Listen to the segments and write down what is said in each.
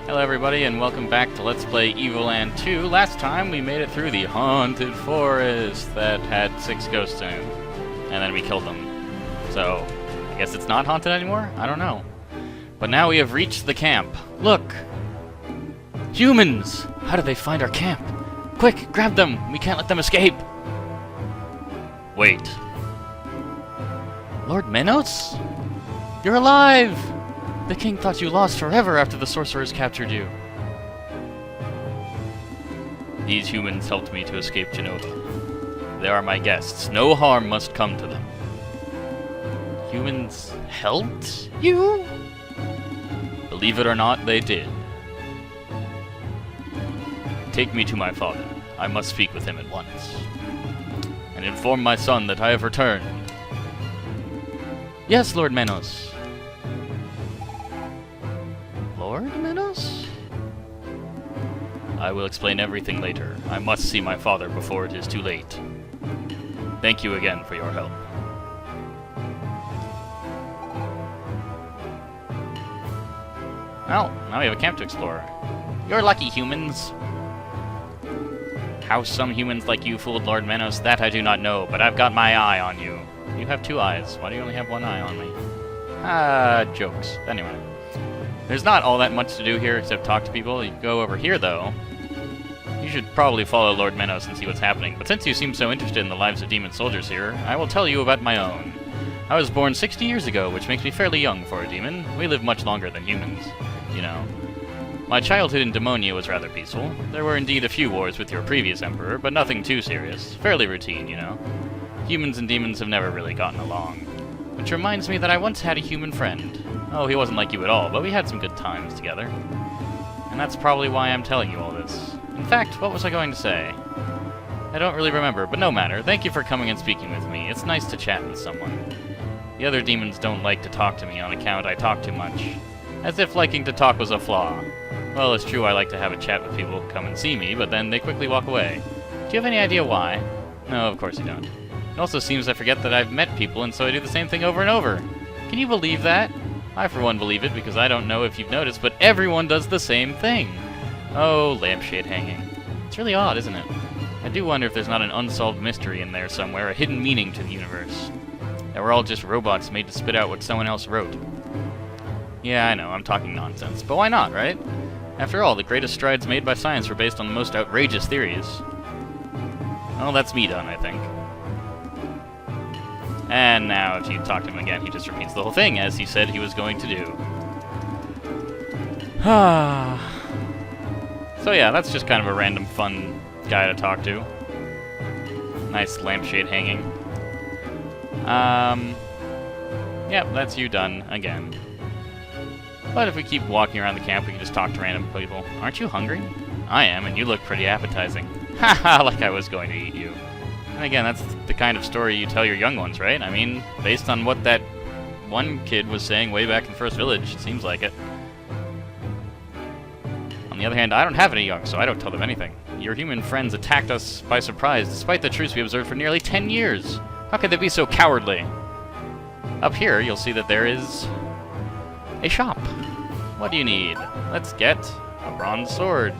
Hello everybody and welcome back to Let's Play Evoland 2. Last time we made it through the haunted forest that had 6 ghosts in it. And then we killed them. So, I guess it's not haunted anymore? I don't know. But now we have reached the camp. Look! Humans! How did they find our camp? Quick, grab them! We can't let them escape! Wait. Lord Menos? You're alive! The king thought you lost forever after the sorcerers captured you. These humans helped me to escape Genova. They are my guests. No harm must come to them. Humans helped you? Believe it or not, they did. Take me to my father. I must speak with him at once. And inform my son that I have returned. Yes, Lord Menos. Lord Menos? I will explain everything later. I must see my father before it is too late. Thank you again for your help. Well, now we have a camp to explore. You're lucky, humans. How some humans like you fooled Lord Menos, that I do not know, but I've got my eye on you. You have 2 eyes. Why do you only have 1 eye on me? Ah, jokes. Anyway. There's not all that much to do here except talk to people. You go over here, though. You should probably follow Lord Menos and see what's happening. But since you seem so interested in the lives of demon soldiers here, I will tell you about my own. I was born 60 years ago, which makes me fairly young for a demon. We live much longer than humans, you know. My childhood in Demonia was rather peaceful. There were indeed a few wars with your previous emperor, but nothing too serious. Fairly routine, you know. Humans and demons have never really gotten along. Which reminds me that I once had a human friend. Oh, he wasn't like you at all, but we had some good times together. And that's probably why I'm telling you all this. In fact, what was I going to say? I don't really remember, but no matter. Thank you for coming and speaking with me. It's nice to chat with someone. The other demons don't like to talk to me on account I talk too much. As if liking to talk was a flaw. Well, it's true I like to have a chat with people who come and see me, but then they quickly walk away. Do you have any idea why? No, of course you don't. It also seems I forget that I've met people, and so I do the same thing over and over. Can you believe that? I, for one, believe it, because I don't know if you've noticed, but everyone does the same thing. Oh, lampshade hanging. It's really odd, isn't it? I do wonder if there's not an unsolved mystery in there somewhere, a hidden meaning to the universe. That we're all just robots made to spit out what someone else wrote. Yeah, I know, I'm talking nonsense, but why not, right? After all, the greatest strides made by science were based on the most outrageous theories. Well, that's me done, I think. And now, if you talk to him again, he just repeats the whole thing, as he said he was going to do. So yeah, that's just kind of a random fun guy to talk to. Nice lampshade hanging. Yep, that's you done again. But if we keep walking around the camp, we can just talk to random people. Aren't you hungry? I am, and you look pretty appetizing. Haha, like I was going to eat you. And again, that's the kind of story you tell your young ones, right? I mean, based on what that one kid was saying way back in the first village, it seems like it. On the other hand, I don't have any young, so I don't tell them anything. Your human friends attacked us by surprise, despite the truce we observed for nearly 10 years. How could they be so cowardly? Up here, you'll see that there is a shop. What do you need? Let's get a bronze sword.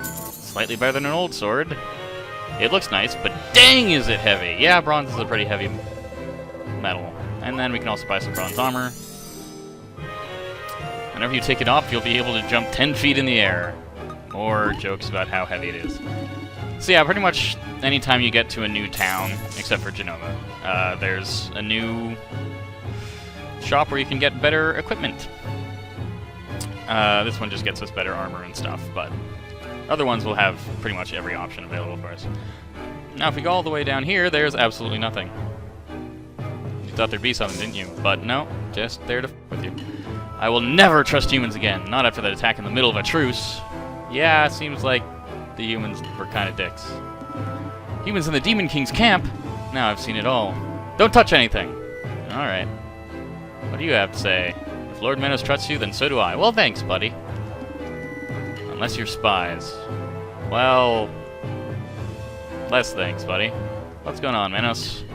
Slightly better than an old sword. It looks nice, but dang is it heavy! Yeah, bronze is a pretty heavy metal. And then we can also buy some bronze armor. Whenever you take it off, you'll be able to jump 10 feet in the air. More jokes about how heavy it is. So yeah, pretty much anytime you get to a new town, except for Genova, there's a new shop where you can get better equipment. This one just gets us better armor and stuff, but other ones will have pretty much every option available for us. Now, if we go all the way down here, there's absolutely nothing. You thought there'd be something, didn't you? But no, just there to f with you. I will never trust humans again, not after that attack in the middle of a truce. Yeah, seems like the humans were kind of dicks. Humans in the Demon King's camp? Now I've seen it all. Don't touch anything! Alright. What do you have to say? If Lord Menos trusts you, then so do I. Well, thanks, buddy. Unless you're spies. Well, less thanks, buddy. What's going on, Menos?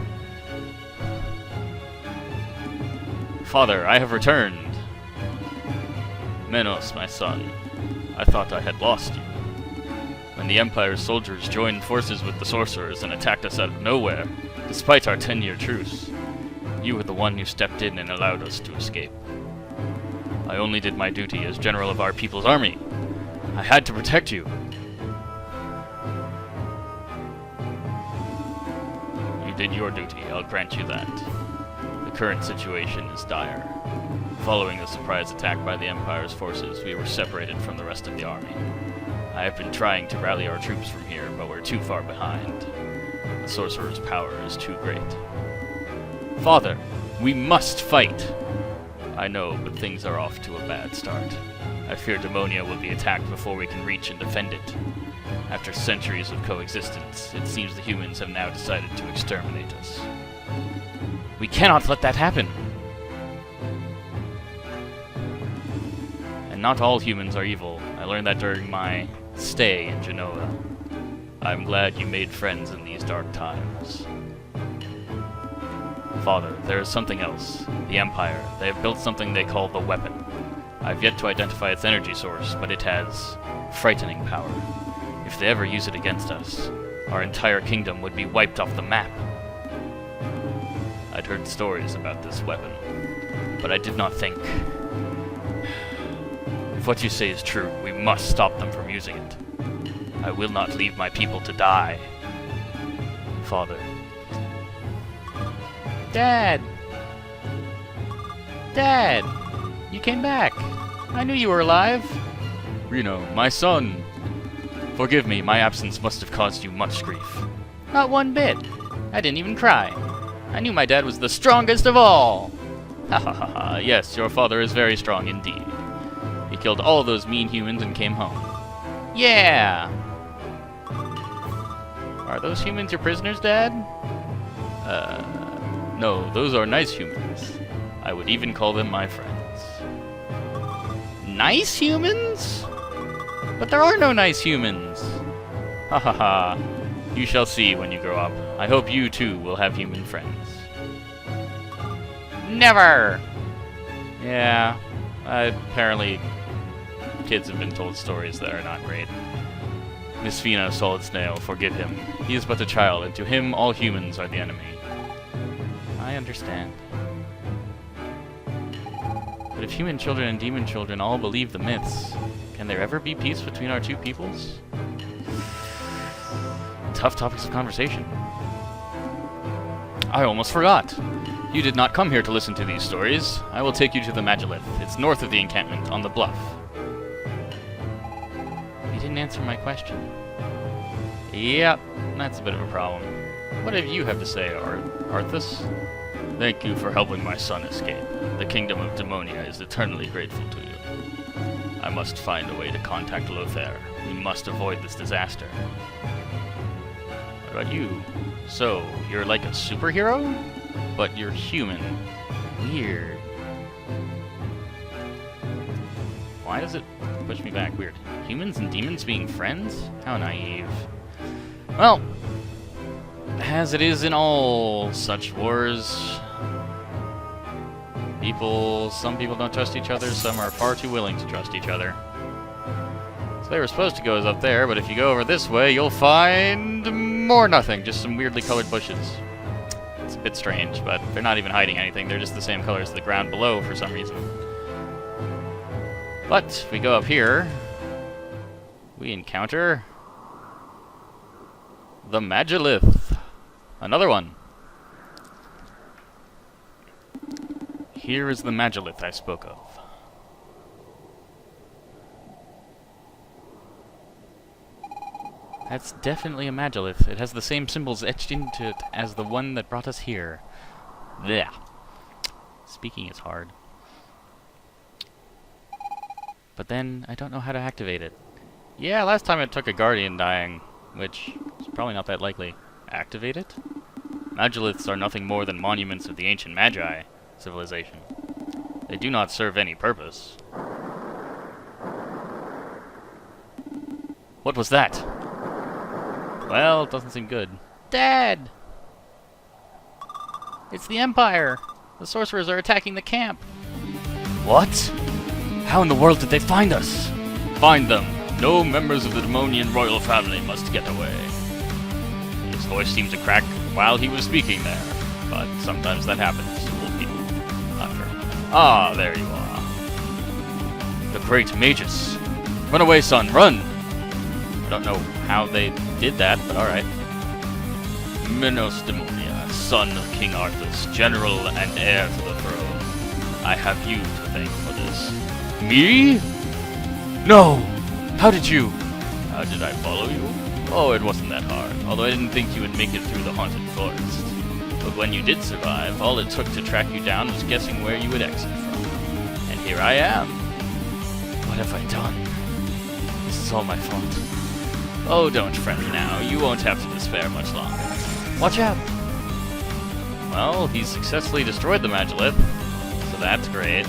Father, I have returned. Menos, my son, I thought I had lost you. When the Empire's soldiers joined forces with the sorcerers and attacked us out of nowhere, despite our 10-year truce, you were the one who stepped in and allowed us to escape. I only did my duty as general of our people's army. I had to protect you. You did your duty, I'll grant you that. The current situation is dire. Following the surprise attack by the Empire's forces, we were separated from the rest of the army. I have been trying to rally our troops from here, but we're too far behind. The sorcerer's power is too great. Father, we must fight! I know, but things are off to a bad start. I fear Demonia will be attacked before we can reach and defend it. After centuries of coexistence, it seems the humans have now decided to exterminate us. We cannot let that happen! And not all humans are evil. I learned that during my stay in Genoa. I'm glad you made friends in these dark times. Father, there is something else. The Empire. They have built something they call the Weapon. I've yet to identify its energy source, but it has frightening power. If they ever use it against us, our entire kingdom would be wiped off the map. I'd heard stories about this weapon, but I did not think... If what you say is true, we must stop them from using it. I will not leave my people to die. Father. Dad! Dad! You came back! I knew you were alive! Reno, my son! Forgive me, my absence must have caused you much grief. Not one bit. I didn't even cry. I knew my dad was the strongest of all! Ha ha ha ha, yes, your father is very strong indeed. He killed all those mean humans and came home. Yeah! Are those humans your prisoners, Dad? No, those are nice humans. I would even call them my friends. Nice humans? But there are no nice humans! Ha ha ha. You shall see when you grow up. I hope you too will have human friends. Never! Yeah, apparently kids have been told stories that are not great. Miss Fina, Solid Snail, forgive him. He is but a child, and to him all humans are the enemy. I understand. But if human children and demon children all believe the myths, can there ever be peace between our two peoples? Tough topics of conversation. I almost forgot. You did not come here to listen to these stories. I will take you to the Magilith. It's north of the encampment, on the bluff. You didn't answer my question. Yep, that's a bit of a problem. What do you have to say, Arthas? Thank you for helping my son escape. The kingdom of Demonia is eternally grateful to you. I must find a way to contact Lothair. We must avoid this disaster. What about you? So, you're like a superhero? But you're human. Weird. Why does it push me back? Weird. Humans and demons being friends? How naive. Well, as it is in all such wars, some people don't trust each other, some are far too willing to trust each other. So they were supposed to go is up there, but if you go over this way, you'll find more nothing, just some weirdly colored bushes. It's a bit strange, but they're not even hiding anything, they're just the same color as the ground below for some reason. But if we go up here, we encounter the Magilith. Another one. Here is the Magilith I spoke of. That's definitely a Magilith. It has the same symbols etched into it as the one that brought us here. There. Speaking is hard. But then, I don't know how to activate it. Yeah, last time it took a Guardian dying, which is probably not that likely. Activate it? Magiliths are nothing more than monuments of the ancient Magi civilization. They do not serve any purpose. What was that? Well, it doesn't seem good. Dad! It's the Empire! The sorcerers are attacking the camp! What? How in the world did they find us? Find them. No members of the demonian royal family must get away. His voice seemed to crack while he was speaking there, but sometimes that happens. Old people. Not sure. Ah, there you are. The great magus. Run away, son, run! I don't know how they did that, but alright. Minos Demonia, son of King Arthas, general and heir to the throne. I have you to thank for this. Me? No! How did you? How did I follow you? Oh, it wasn't that hard, although I didn't think you would make it through the haunted forest. But when you did survive, all it took to track you down was guessing where you would exit from. And here I am. What have I done? This is all my fault. Oh, don't fret now. You won't have to despair much longer. Watch out! Well, he's successfully destroyed the Magilith, so that's great.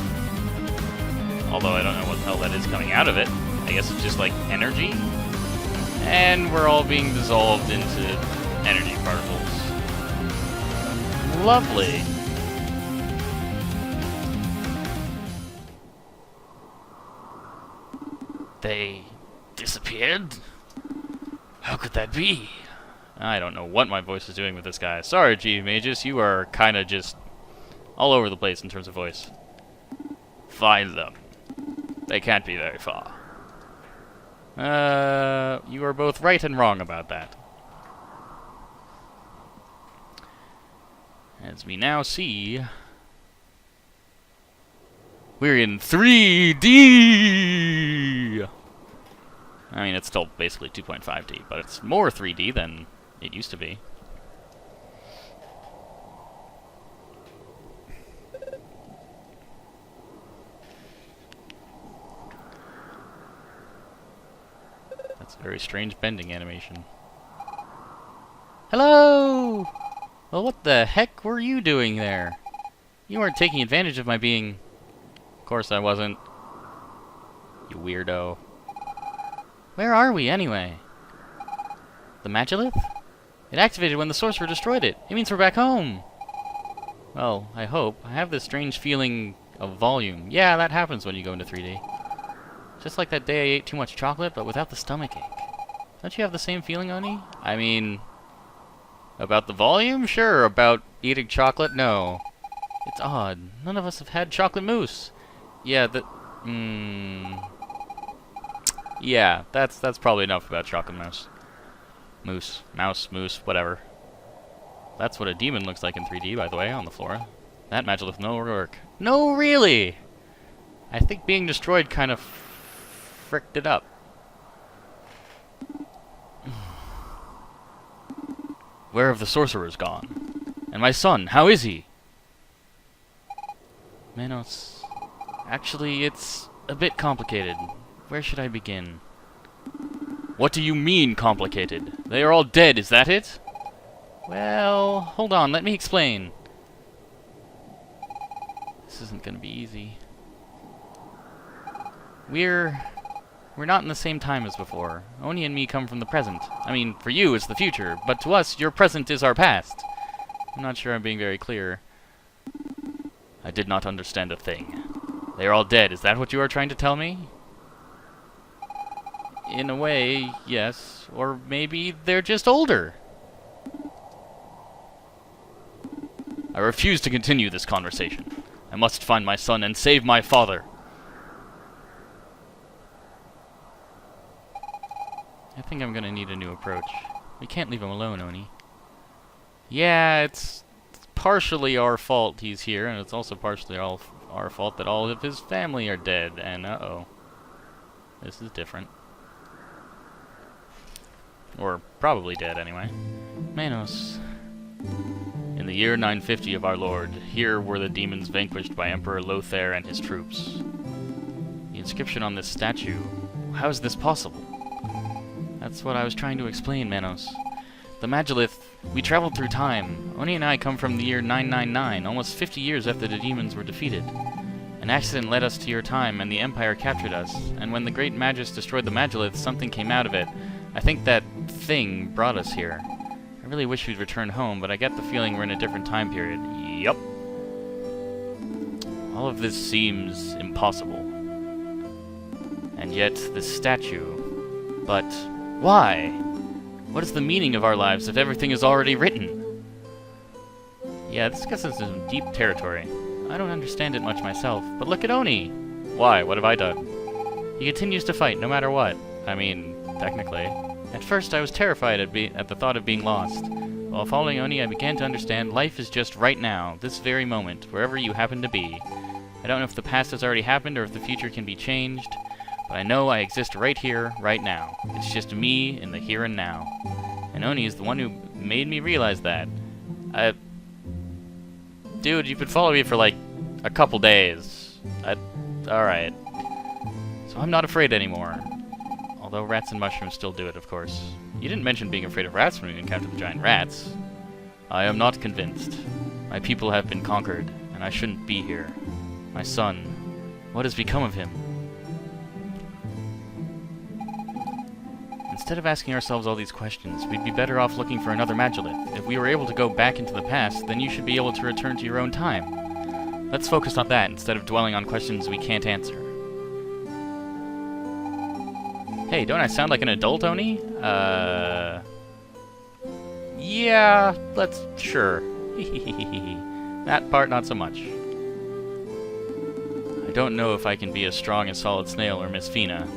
Although I don't know what the hell that is coming out of it. I guess it's just like energy? And we're all being dissolved into energy particles. Lovely! They disappeared? How could that be? I don't know what my voice is doing with this guy. Sorry, Chief Magus, you are kind of just all over the place in terms of voice. Find them. They can't be very far. You are both right and wrong about that. As we now see, we're in 3D! I mean, it's still basically 2.5D, but it's more 3D than it used to be. That's a very strange bending animation. Hello! Well, what the heck were you doing there? You weren't taking advantage of my being... Of course I wasn't. You weirdo. Where are we, anyway? The Magilith? It activated when the sorcerer destroyed it. It means we're back home. Well, I hope. I have this strange feeling of volume. Yeah, that happens when you go into 3D. Just like that day I ate too much chocolate, but without the stomachache. Don't you have the same feeling, Oni? I mean... About the volume? Sure. About eating chocolate? No. It's odd. None of us have had chocolate mousse. Yeah, yeah, that's probably enough about chocolate mouse. Mouse, whatever. That's what a demon looks like in 3D, by the way, on the floor. That Magilith no work. No, really! I think being destroyed kind of fricked it up. Where have the sorcerers gone? And my son, how is he? Manos... Actually, it's a bit complicated. Where should I begin? What do you mean, complicated? They are all dead, is that it? Well, hold on, let me explain. This isn't gonna be easy. We're not in the same time as before. Oni and me come from the present. I mean, for you, it's the future, but to us, your present is our past. I'm not sure I'm being very clear. I did not understand a thing. They are all dead, is that what you are trying to tell me? In a way, yes. Or maybe they're just older. I refuse to continue this conversation. I must find my son and save my father. I think I'm gonna need a new approach. We can't leave him alone, Oni. Yeah, it's partially our fault he's here, and it's also partially our fault that all of his family are dead, and uh-oh. This is different. Or probably dead, anyway. Manos. In the year 950 of our Lord, here were the demons vanquished by Emperor Lothair and his troops. The inscription on this statue... How is this possible? That's what I was trying to explain, Manos. The Magilith... We traveled through time. Oni and I come from the year 999, almost 50 years after the demons were defeated. An accident led us to your time, and the Empire captured us. And when the great Magus destroyed the Magilith, something came out of it. I think that thing brought us here. I really wish we'd return home, but I get the feeling we're in a different time period. Yup. All of this seems impossible. And yet, this statue. But why? What is the meaning of our lives if everything is already written? Yeah, this gets into some deep territory. I don't understand it much myself, but look at Oni! Why? What have I done? He continues to fight, no matter what. I mean, technically. At first, I was terrified at the thought of being lost. While following Oni, I began to understand life is just right now, this very moment, wherever you happen to be. I don't know if the past has already happened or if the future can be changed, but I know I exist right here, right now. It's just me in the here and now. And Oni is the one who made me realize that. Dude, you've been following me for like a couple days. Alright. So I'm not afraid anymore. Although rats and mushrooms still do it, of course. You didn't mention being afraid of rats when you encountered the giant rats. I am not convinced. My people have been conquered, and I shouldn't be here. My son, what has become of him? Instead of asking ourselves all these questions, we'd be better off looking for another Magilith. If we were able to go back into the past, then you should be able to return to your own time. Let's focus on that instead of dwelling on questions we can't answer. Hey, don't I sound like an adult, Oni? Yeah, sure. That part, not so much. I don't know if I can be as strong as Solid Snail or Miss Fina,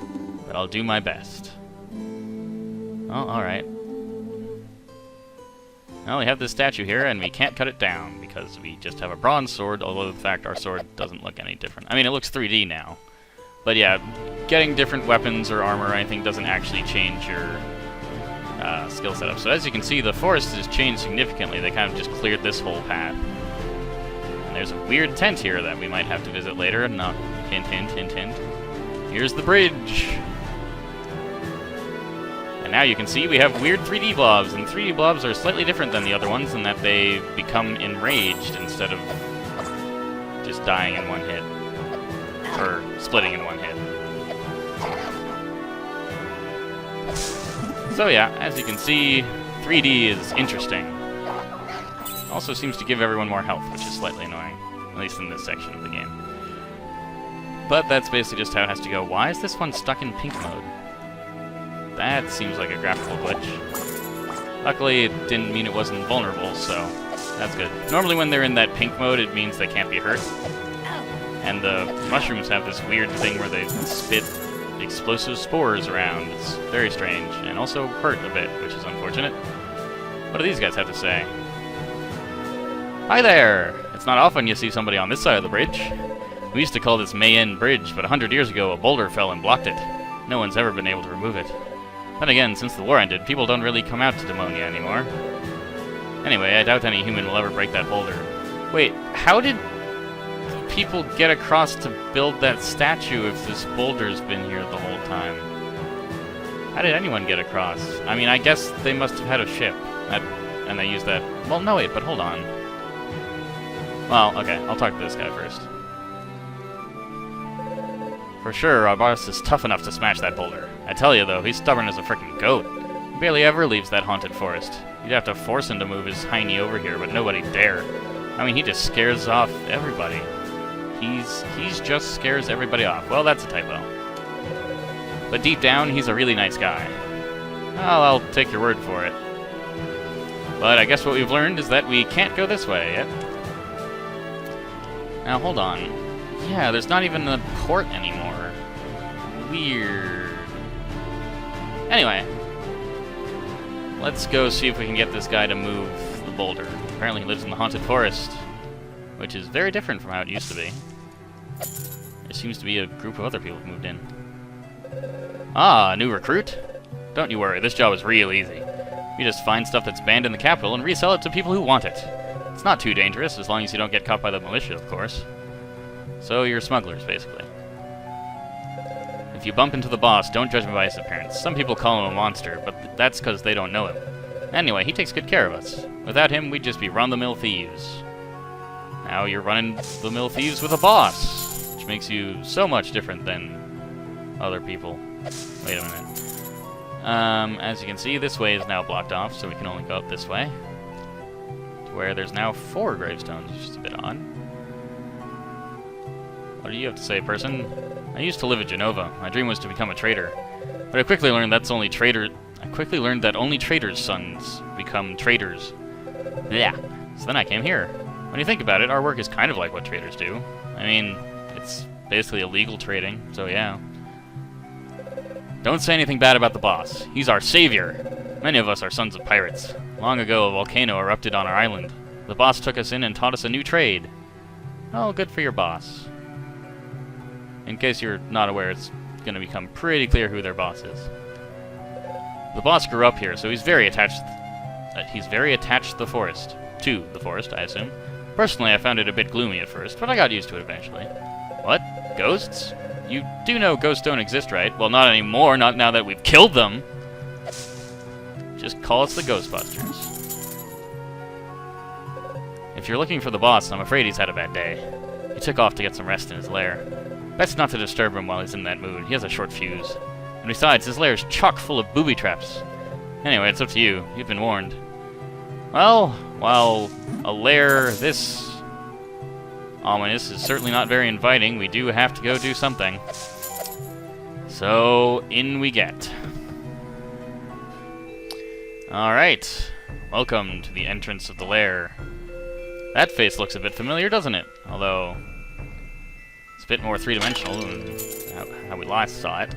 but I'll do my best. Oh, alright. Well, we have this statue here, and we can't cut it down, because we just have a bronze sword, although in fact our sword doesn't look any different. I mean, it looks 3D now. But yeah, getting different weapons or armor or anything doesn't actually change your skill setup. So as you can see, the forest has changed significantly. They kind of just cleared this whole path. And there's a weird tent here that we might have to visit later. No, hint, hint, hint, hint. Here's the bridge. And now you can see we have weird 3D blobs. And 3D blobs are slightly different than the other ones in that they become enraged instead of just dying in one hit. Or splitting in one hit. So yeah, as you can see, 3D is interesting. Also seems to give everyone more health, which is slightly annoying. At least in this section of the game. But that's basically just how it has to go. Why is this one stuck in pink mode? That seems like a graphical glitch. Luckily, it didn't mean it wasn't vulnerable, so that's good. Normally when they're in that pink mode, it means they can't be hurt. And the mushrooms have this weird thing where they spit explosive spores around. It's very strange, and also hurt a bit, which is unfortunate. What do these guys have to say? Hi there! It's not often you see somebody on this side of the bridge. We used to call this Mayen Bridge, but 100 years ago a boulder fell and blocked it. No one's ever been able to remove it. Then again, since the war ended, people don't really come out to Demonia anymore. Anyway, I doubt any human will ever break that boulder. Wait, how did people get across to build that statue if this boulder's been here the whole time? How did anyone get across? I mean, I guess they must have had a ship, and they used that... Well, no, wait, but hold on. Well, okay, I'll talk to this guy first. For sure, our boss is tough enough to smash that boulder. I tell you, though, he's stubborn as a frickin' goat. He barely ever leaves that haunted forest. You'd have to force him to move his hiney over here, but nobody dare. I mean, he just scares off everybody. He's just scares everybody off. Well, that's a typo. But deep down, he's a really nice guy. Well, I'll take your word for it. But I guess what we've learned is that we can't go this way yet. Now, hold on. Yeah, there's not even a port anymore. Weird. Anyway. Let's go see if we can get this guy to move the boulder. Apparently he lives in the haunted forest, which is very different from how it used to be. There seems to be a group of other people who moved in. Ah, a new recruit? Don't you worry, this job is real easy. We just find stuff that's banned in the capital and resell it to people who want it. It's not too dangerous, as long as you don't get caught by the militia, of course. So you're smugglers, basically. If you bump into the boss, don't judge him by his appearance. Some people call him a monster, but that's because they don't know him. Anyway, he takes good care of us. Without him, we'd just be run-the-mill thieves. Now you're running-the-mill thieves with a boss, which makes you so much different than other people. Wait a minute. As you can see, this way is now blocked off, so we can only go up this way. To where there's now 4 gravestones, which is a bit odd. What do you have to say, person? I used to live in Genova. My dream was to become a trader. But I quickly learned that only traders' sons become traders. Yeah. So then I came here. When you think about it, our work is kind of like what traders do. I mean, it's basically illegal trading, so yeah. Don't say anything bad about the boss. He's our savior. Many of us are sons of pirates. Long ago, a volcano erupted on our island. The boss took us in and taught us a new trade. Oh, good for your boss. In case you're not aware, it's going to become pretty clear who their boss is. The boss grew up here, so he's very attached to the forest. To the forest, I assume. Personally, I found it a bit gloomy at first, but I got used to it eventually. What? Ghosts? You do know ghosts don't exist, right? Well, not anymore, not now that we've killed them. Just call us the Ghostbusters. If you're looking for the boss, I'm afraid he's had a bad day. He took off to get some rest in his lair. Best not to disturb him while he's in that mood. He has a short fuse. And besides, his lair is chock full of booby traps. Anyway, it's up to you. You've been warned. Well, while a lair this ominous is certainly not very inviting, we do have to go do something. So, in we get. Alright. Welcome to the entrance of the lair. That face looks a bit familiar, doesn't it? Although, it's a bit more three-dimensional than how we last saw it.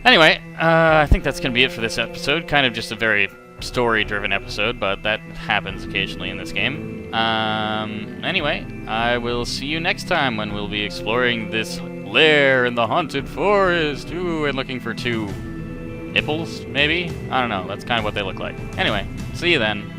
Anyway, I think that's going to be it for this episode. Kind of just a very story-driven episode, but that happens occasionally in this game. Anyway, I will see you next time when we'll be exploring this lair in the haunted forest. Ooh, and looking for two nipples, maybe? I don't know, that's kind of what they look like. Anyway, see you then.